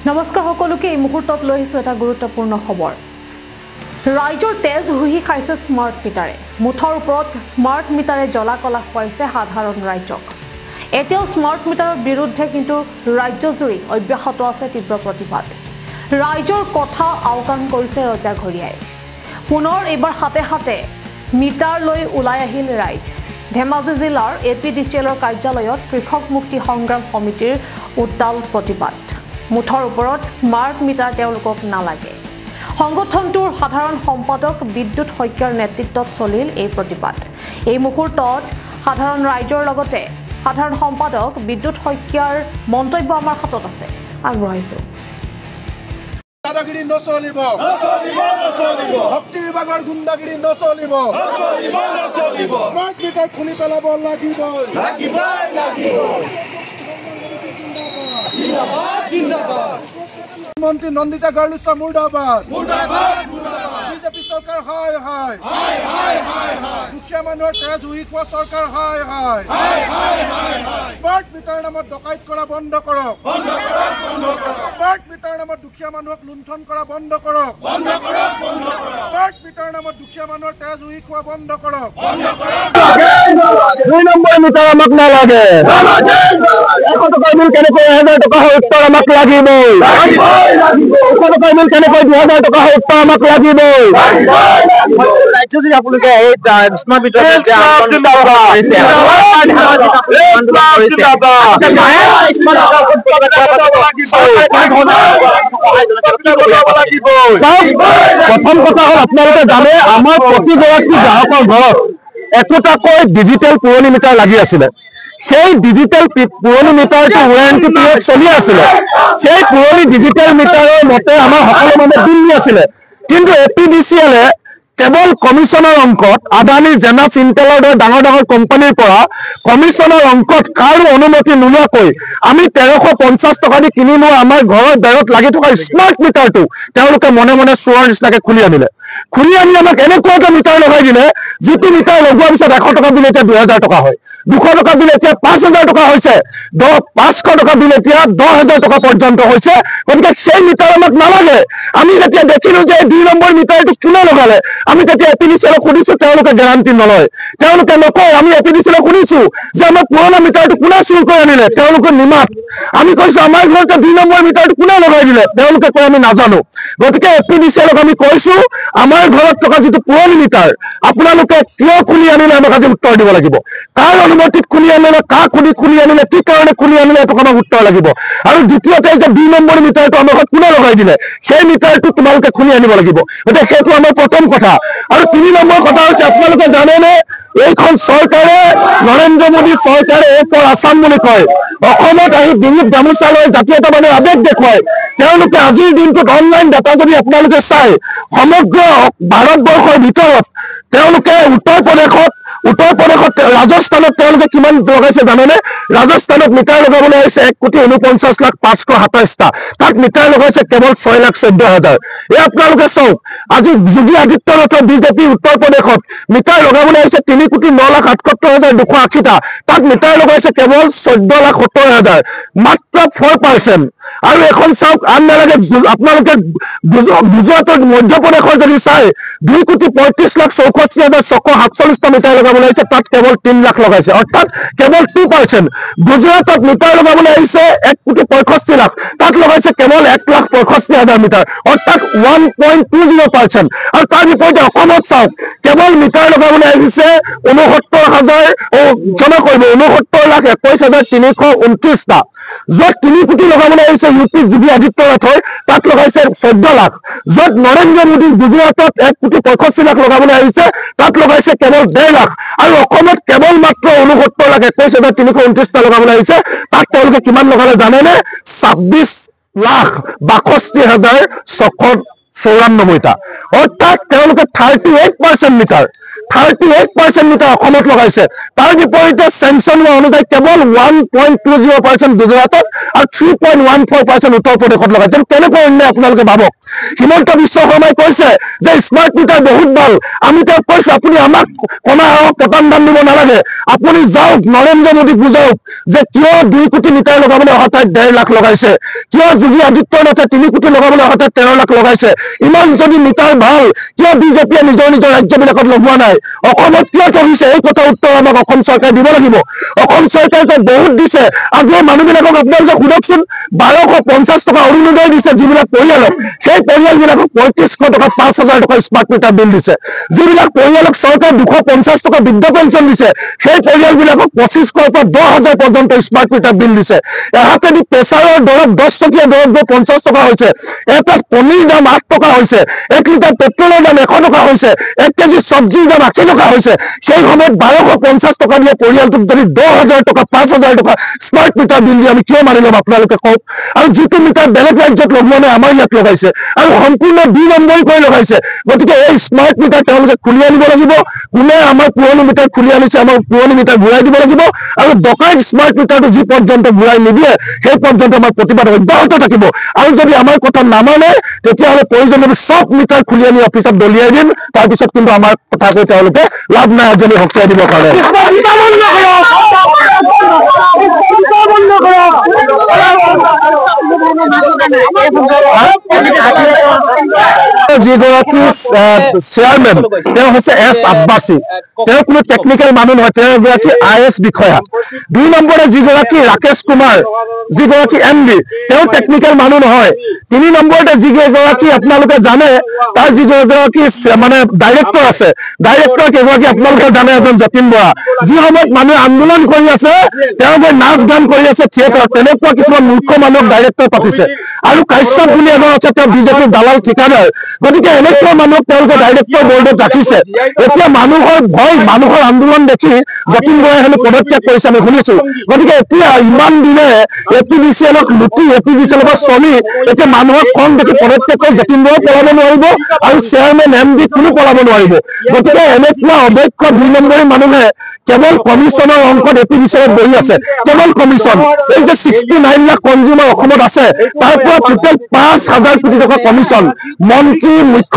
নমস্কাৰ সকলোকে এই মুহূৰ্তত লৈ আহিছো এটা গুৰুত্বপূৰ্ণ খবৰ ৰাইজৰ তেজ হুহি খাইছে স্মাৰ্ট মিটাৰে মুঠৰ ওপৰত স্মাৰ্ট মিটাৰে জ্বলা কলা খুৱাইছে সাধাৰণ ৰাইজক এতিয়াও স্মাৰ্ট মিটাৰৰ বিৰুদ্ধে কিন্তু ৰাজ্যজুৰি অব্যাহত আছে তীব্ৰ প্ৰতিবাদ ৰাইজৰ কথা আওকাণ কৰিছে ৰজা ঘৰিয়াই পুনৰ এবাৰ হাতে হাতে মিটাৰ লৈ ওলাই আহিল ৰাইজ ধেমাজি জিলাৰ এপিডিচিএলৰ কাৰ্যালয়ত কৃষক মুক্তি সংগ্ৰাম সমিতিৰ উত্তাল প্ৰতিবাদ মুঠৰ ওপৰত স্মাৰ্ট মিটাৰ তেওঁলোকক নালাগে সংগঠনটোৰ সাধাৰণ সম্পাদক বিদ্যুৎ শইকীয়াৰ নেতৃত্বত চলিল এই প্ৰতিবাদ এই মুহূৰ্তত সাধাৰণ ৰাইজৰ লগতে সাধাৰণ সম্পাদক বিদ্যুৎ শইকীয়াৰ মন্তব্য আমাৰ হাতত আছে আগবঢ়াইছো দাদাগিৰি নচলিব শক্তি বিভাগৰ গুণ্ডাগিৰি নচলিব স্মাৰ্ট মিটাৰ খুলি পেলাব লাগিব মন্ত্ৰী নন্দিতা গাৰ্লুচা মুৰ্দাবাদ বিজেপি চৰকাৰ হাই হাই দুখীয়া মানুহৰ তেজ হুহি খোৱা চৰকাৰ হাই হাই স্মাৰ্ট মিটাৰ নামত ডকাইত কৰা বন্ধ কৰক স্মাৰ্ট মিটাৰ নামত দুখীয়া মানুহক লুণ্ঠন কৰা বন্ধ কৰক স্মাৰ্ট মিটাৰ নামত দুখীয়া মানুহৰ তেজ হুহি খোৱা বন্ধ কৰক 2 নম্বৰ মিটাৰ আমাক নালাগে 100 টকা বিল কেনেকৈ 1000 টকা হয় উত্তৰ আমাক লাগিব 100 টকা বিল কেনেকৈ 2000 টকা হয় উত্তৰ আমাক লাগিব ৰাজ্যজুৰি আপোনালোকে এই স্মাৰ্ট মিটাৰ প্ৰথম কথা হ'ল আপোনালোকে জানে আমাৰ প্ৰতিগৰাকী গ্ৰাহকৰ ঘৰত একোটাকৈ ডিজিটেল পুৰণি মিটাৰ লাগি আছিলে সেই ডিজিটেল পুৰণি মিটাৰটো ওৱাৰেণ্টি পিৰিয়ড চলি আছিলে সেই পুৰণি ডিজিটেল মিটাৰৰ মতে আমাৰ সকলো মানুহে বিল দি আছিলে কিন্তু এপিডিচিএলে কেৱল কমিশনৰ অংকত আদানী জেনাছ ইণ্টেলৰ দৰে ডাঙৰ ডাঙৰ কোম্পানীৰ পৰা কমিশনৰ অংকত কাৰো অনুমতি নোলোৱাকৈ আমি 1350 টকা দি কিনি লোৱা আমাৰ ঘৰৰ বেৰত লাগি থকা স্মাৰ্ট মিটাৰটো তেওঁলোকে মনে মনে চোৱাৰ নিচিনাকে খুলি আনি আমাক এনেকুৱা এটা মিটাৰ লগাই দিলে যিটো মিটাৰ লগোৱাৰ পিছত 100 টকা বিল এতিয়া 2000 টকা হয় 200 টকা বিল এতিয়া 5000 টকা হৈছে 500 টকা বিল এতিয়া 10000 টকা পৰ্যন্ত হৈছে গতিকে সেই মিটাৰ আমাক নালাগে আমি যেতিয়া দেখিলো যে 2 নম্বৰ মিটাৰটো কোনে লগালে আমি তেতিয়া এপিডিচিএলক সুধিছো তেওঁলোকে গ্যাৰান্টি নলয় তেওঁলোকে নকয় আমি এপিডিচিএলক সুধিছো যে আমাৰ পুৰণা মিটাৰটো কোনে চুৰ কৰি আনিলে তেওঁলোকে নিমাত আমি কৈছো আমাৰ ঘৰতে 2 নম্বৰ মিটাৰটো কোনে লগাই দিলে তেওঁলোকে কয় আমি নাজানো গতিকে এপিডিচিএলক আমি কৈছো আমাৰ ঘৰত থকা যিটো পুৰণি মিটাৰ আপোনালোকে কিয় খুলি আনিলে আমাক আজি উত্তৰ দিব লাগিব কাৰ অনুমতিত খুলি আনিলে কাক খুলি আনিলে কি কাৰণে খুলি আনিলে এইটো আমাক উত্তৰ লাগিব আৰু দ্বিতীয়তে যে 2 নম্বৰ মিটাৰটো আমাৰ ঘৰত কোনে লগাই দিলে সেই মিটাৰটো তোমালোকে খুলি আনিব লাগিব গতিকে সেইটো আমাৰ প্ৰথম কথা আৰু 3 নম্বৰ কথা হৈছে আপোনালোকে জানেনে এইখন চৰকাৰে নৰেন্দ্ৰ মোদী চৰকাৰে ওপৰ আসাম বুলি কয় অসমত আহি ডিঙিত গামোচা লৈ জাতীয়তাবাদী আৱেগ দেখুৱায় তেওঁলোকে আজিৰ দিনটোত অনলাইন ডাটা যদি আপোনালোকে চাই সমগ্ৰ ভাৰতবৰ্ষৰ ভিতৰত তেওঁলোকে উত্তৰ প্ৰদেশত ৰাজস্থানত তেওঁলোকে কিমান লগাইছে জানেনে ৰাজস্থানত মিটাৰ লগাবলৈ আহিছে 1,49,527টা তাত মিটাৰ লগাইছে কেৱল 6,14,000 এই আপোনালোকে চাওক আজি যোগী আদিত্যনাথৰ বিজেপি উত্তৰ প্ৰদেশত মিটাৰ লগাবলৈ আহিছে 3,09,78,280টা তাত মিটাৰ লগাইছে কেৱল 14,70,000 মাত্ৰ 4% আৰু এখন চাওক আন নালাগে আপোনালোকে গুজৰাটৰ মধ্যপ্ৰদেশৰ যদি চাই 2,35,64,647টা মিটাৰ লগাবলৈ আহিছে তাত কেৱল 3 লাখ লগাইছে অৰ্থাৎ কেৱল 2% গুজৰাটত মিটাৰ লগাবলৈ আহিছে 1,65,00,000 তাত লগাইছে কেৱল 1,65,000 মিটাৰ অৰ্থাৎ 1.20% আৰু তাৰ বিপৰীতে অসমত চাওক কেৱল মিটাৰ লগাবলৈ আহিছে 69,21,329টা য'ত 3 কোটি লগাবলৈ আহিছে ইউপি যোগী আদিত্যনাথৰ তাত লগাইছে 14 লাখ য'ত নৰেন্দ্ৰ মোদী গুজৰাটত 1,65,00,000 লগাবলৈ আহিছে তাত লগাইছে কেৱল 1.5 লাখ আৰু অসমত কেৱল মাত্ৰ 69,21,329টা লগাবলৈ আহিছে তাত তেওঁলোকে কিমান লগালে জানেনে 26,62,694টা অৰ্থাৎ তেওঁলোকে 38% মিটাৰ 38% মিটাৰ অসমত লগাইছে। তাৰ বিপৰীতে চেংচন হোৱা অনুযায়ী কেৱল 1.20% গুজৰাটত আৰু 3.14% উত্তৰ প্ৰদেশত লগাইছে। কেনেকৈ অন্যায় আপোনালোকে ভাবক। হিমন্ত বিশ্ব শৰ্মাই কৈছে যে স্মাৰ্ট মিটাৰ বহুত ভাল। আমি তেওঁক কৈছো আপুনি আমাক কণা হওক পতান দান দিব নালাগে, আপুনি যাওক নৰেন্দ্ৰ মোদীক বুজাওক যে কিয় 2 কোটি মিটাৰ লগাবলৈ অহা ঠাইত 1.5 লাখ লগাইছে, কিয় যোগী আদিত্যনাথে 3 কোটি লগাবলৈ অহা ঠাইত 13 লাখ লগাইছে। ইমান যদি মিটাৰ ভাল কিয় বিজেপিয়ে নিজৰ ৰাজ্যবিলাকত লগোৱা নাই, অসমত কিয় ঠগিছে? এই কথা উত্তৰ আমাক অসম চৰকাৰে দিব লাগিব। অসম চৰকাৰে বহুত দিছে। আজি মানুহবিলাকক আপোনালোকে সোধকচোন, 1250 টকা অৰুণোদয় দিছে যিবিলাক পৰিয়ালক, সেই পৰিয়ালবিলাকক 3500 টকা 5000 টকা স্মাৰ্ট মিটাৰ বিল দিছে। যিবিলাক পৰিয়ালক চৰকাৰে 250 টকা বৃদ্ধ পেঞ্চন দিছে, সেই পৰিয়ালবিলাকক 2500 পৰা 10000 পৰ্যন্ত স্মাৰ্ট মিটাৰ বিল দিছে। এহাতেদি প্ৰেছাৰৰ দৰৱ 10 টকীয়া দৰৱ 50 টকা হৈছে, এটা কণীৰ দাম 8 টকা হৈছে, 1 লিটাৰ পেট্ৰলৰ দাম 100 টকা হৈছে, 1 কেজি চব্জিৰ দাম 80 টকা হৈছে। সেই সময়ত 1250 টকা দিয়ে পৰিয়ালটোক যদি 10000 টকা 5000 টকা স্মাৰ্ট মিটাৰ বিল দিয়ে আমি কিয় মানি ল'ম আপোনালোকে কওক? আৰু যিটো মিটাৰ বেলেগ ৰাজ্যত লগোৱা নাই আমাৰ ইয়াত লগাইছে আৰু সম্পূৰ্ণ 2 নম্বৰ কৰি লগাইছে। গতিকে এই স্মাৰ্ট মিটাৰ তেওঁলোকে খুলি আনিব লাগিব। কোনে আমাৰ পুৰণি মিটাৰ খুলি আনিছে আমাৰ পুৰণি মিটাৰ ঘূৰাই দিব লাগিব। আৰু ডকাইত স্মাৰ্ট মিটাৰটো যি পৰ্যন্ত ঘূৰাই নিদিয়ে সেই পৰ্যন্ত আমাৰ প্ৰতিবাদ অব্যাহত থাকিব। আৰু যদি আমাৰ কথা নামানে তেতিয়াহ'লে প্ৰয়োজনীয় চব মিটাৰ খুলি আনি অফিচত দলিয়াই দিম। তাৰপিছত কিন্তু আমাৰ কথা কৈ তেওঁলোকে লাভ নাই এজনী হকিয়াই দিবৰ কাৰণে। যিগৰাকী চেয়াৰমেন তেওঁ হৈছে এছ আব্বাসী, তেওঁ কোনো টেকনিকেল মানুহ নহয়, তেওঁ এগৰাকী IAS বিষয়া। 2 নম্বৰে যিগৰাকী ৰাকেশ কুমাৰ যিগৰাকী MD, তেওঁ টেকনিকেল মানুহ নহয়। 3 নম্বৰতে যিগৰাকী আপোনালোকে জানে তাৰ যিগৰাকী মানে ডাইৰেক্টৰ আছে, ডাইৰেক্টৰ কেইগৰাকী আপোনালোকে জানে এজন যতীন বৰা। যি সময়ত মানুহে আন্দোলন কৰি আছে তেওঁলোকে নাচ গান কৰি আছে থিয়েটাৰত, তেনেকুৱা কিছুমান মূৰ্খ মানুহক ডাইৰেক্টৰ পাতিছে। আৰু কাশ্যপ বুলি এজন আছে, তেওঁ বিজেপিৰ দালাল ঠিকাদাৰ। গতিকে এনেকুৱা মানুহক তেওঁলোকে ডাইৰেক্টৰ বৰ্ডত ৰাখিছে। এতিয়া মানুহৰ ভয়, মানুহৰ আন্দোলন দেখি যতীন বৰাই হেনো পদত্যাগ কৰিছে আমি শুনিছো। গতিকে এতিয়া ইমান দিনে APDCLক লুটি APDCLৰ পৰা চলি এতিয়া মানুহৰ খং দেখি পদত্যাগ কৰি যতীন বৰাই পলাব নোৱাৰিব আৰু চেয়াৰমেন MD কোনো পলাব নোৱাৰিব। গতিকে এনেকুৱা অদক্ষ 2 নম্বৰী মানুহে কেৱল কমিশ্যনৰ অংশত APDCLত বহি আছে। কেৱল কমিশ্যন, এই যে 69 লাখ কনজিউমাৰ অসমত আছে তাৰ পৰা টোটেল 5000 কোটি টকা কমিশ্যন। মন্ত্ৰী মুখ্য